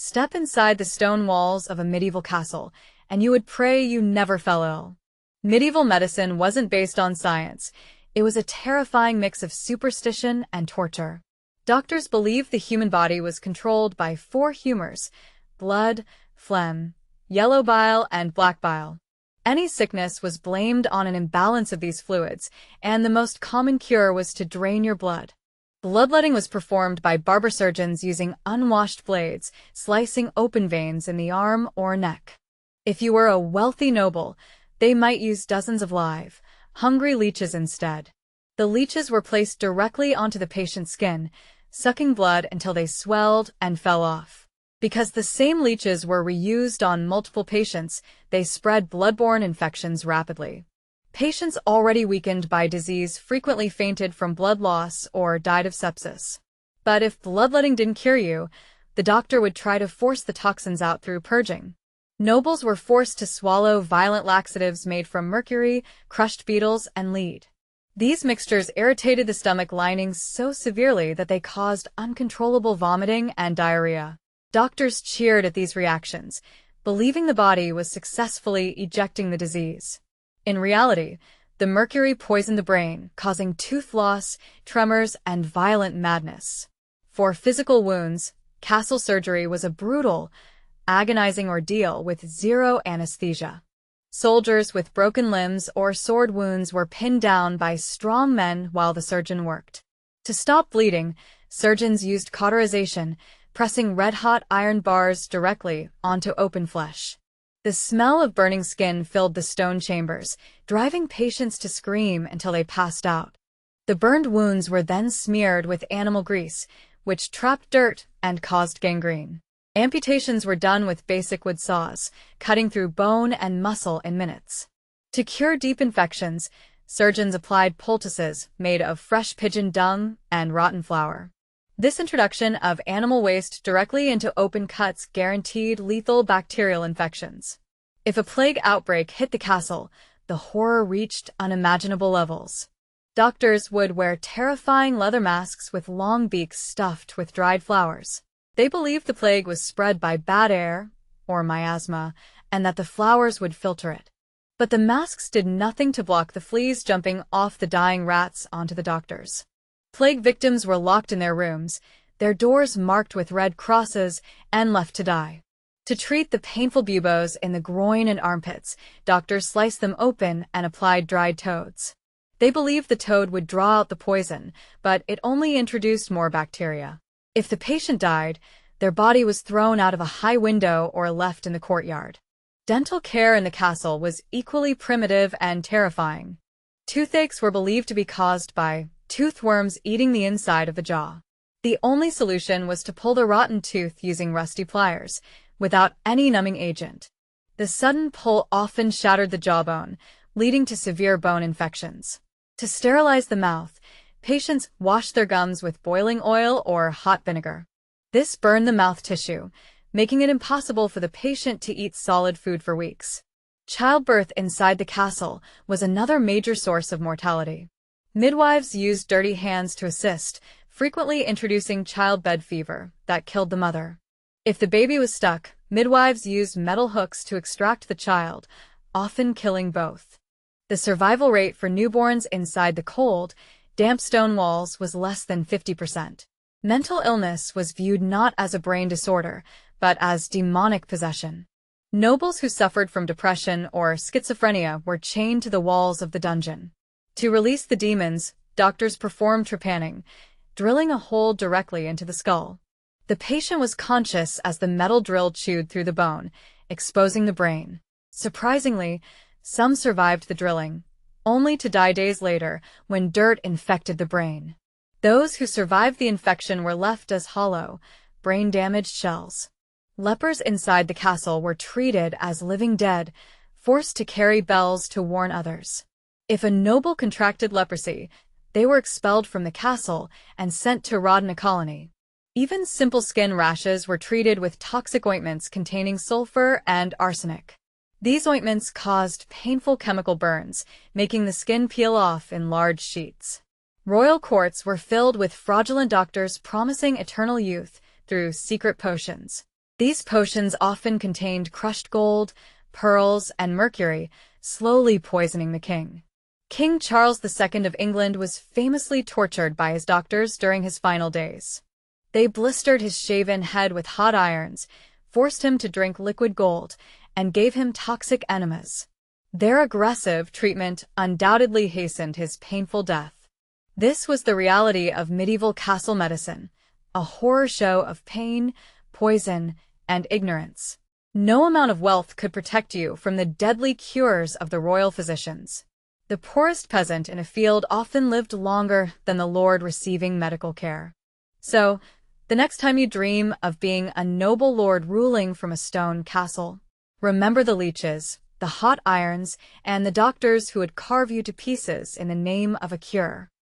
Step inside the stone walls of a medieval castle, and you would pray you never fell ill. Medieval medicine wasn't based on science. It was a terrifying mix of superstition and torture. Doctors believed the human body was controlled by four humors: blood, phlegm, yellow bile, and black bile. Any sickness was blamed on an imbalance of these fluids, and the most common cure was to drain your blood. Bloodletting was performed by barber surgeons using unwashed blades, slicing open veins in the arm or neck. If you were a wealthy noble, they might use dozens of live, hungry leeches instead. The leeches were placed directly onto the patient's skin, sucking blood until they swelled and fell off. Because the same leeches were reused on multiple patients, they spread bloodborne infections rapidly. Patients already weakened by disease frequently fainted from blood loss or died of sepsis. But if bloodletting didn't cure you, the doctor would try to force the toxins out through purging. Nobles were forced to swallow violent laxatives made from mercury, crushed beetles, and lead. These mixtures irritated the stomach linings so severely that they caused uncontrollable vomiting and diarrhea. Doctors cheered at these reactions, believing the body was successfully ejecting the disease. In reality, the mercury poisoned the brain, causing tooth loss, tremors, and violent madness. For physical wounds, castle surgery was a brutal, agonizing ordeal with zero anesthesia. Soldiers with broken limbs or sword wounds were pinned down by strong men while the surgeon worked. To stop bleeding, surgeons used cauterization, pressing red-hot iron bars directly onto open flesh. The smell of burning skin filled the stone chambers, driving patients to scream until they passed out. The burned wounds were then smeared with animal grease, which trapped dirt and caused gangrene. Amputations were done with basic wood saws, cutting through bone and muscle in minutes. To cure deep infections, surgeons applied poultices made of fresh pigeon dung and rotten flour. This introduction of animal waste directly into open cuts guaranteed lethal bacterial infections. If a plague outbreak hit the castle, the horror reached unimaginable levels. Doctors would wear terrifying leather masks with long beaks stuffed with dried flowers. They believed the plague was spread by bad air, or miasma, and that the flowers would filter it. But the masks did nothing to block the fleas jumping off the dying rats onto the doctors. Plague victims were locked in their rooms, their doors marked with red crosses, and left to die. To treat the painful buboes in the groin and armpits, doctors sliced them open and applied dried toads. They believed the toad would draw out the poison, but it only introduced more bacteria. If the patient died, their body was thrown out of a high window or left in the courtyard. Dental care in the castle was equally primitive and terrifying. Toothaches were believed to be caused by toothworms eating the inside of the jaw. The only solution was to pull the rotten tooth using rusty pliers, without any numbing agent. The sudden pull often shattered the jawbone, leading to severe bone infections. To sterilize the mouth, patients washed their gums with boiling oil or hot vinegar. This burned the mouth tissue, making it impossible for the patient to eat solid food for weeks. Childbirth inside the castle was another major source of mortality. Midwives used dirty hands to assist, frequently introducing childbed fever that killed the mother. If the baby was stuck, midwives used metal hooks to extract the child, often killing both. The survival rate for newborns inside the cold, damp stone walls was less than 50%. Mental illness was viewed not as a brain disorder, but as demonic possession. Nobles who suffered from depression or schizophrenia were chained to the walls of the dungeon. To release the demons, doctors performed trepanning, drilling a hole directly into the skull. The patient was conscious as the metal drill chewed through the bone, exposing the brain. Surprisingly, some survived the drilling, only to die days later when dirt infected the brain. Those who survived the infection were left as hollow, brain-damaged shells. Lepers inside the castle were treated as living dead, forced to carry bells to warn others. If a noble contracted leprosy, they were expelled from the castle and sent to rot in a colony. Even simple skin rashes were treated with toxic ointments containing sulfur and arsenic. These ointments caused painful chemical burns, making the skin peel off in large sheets. Royal courts were filled with fraudulent doctors promising eternal youth through secret potions. These potions often contained crushed gold, pearls, and mercury, slowly poisoning the king. King Charles II of England was famously tortured by his doctors during his final days. They blistered his shaven head with hot irons, forced him to drink liquid gold, and gave him toxic enemas. Their aggressive treatment undoubtedly hastened his painful death. This was the reality of medieval castle medicine, a horror show of pain, poison, and ignorance. No amount of wealth could protect you from the deadly cures of the royal physicians. The poorest peasant in a field often lived longer than the lord receiving medical care. So, the next time you dream of being a noble lord ruling from a stone castle, remember the leeches, the hot irons, and the doctors who would carve you to pieces in the name of a cure.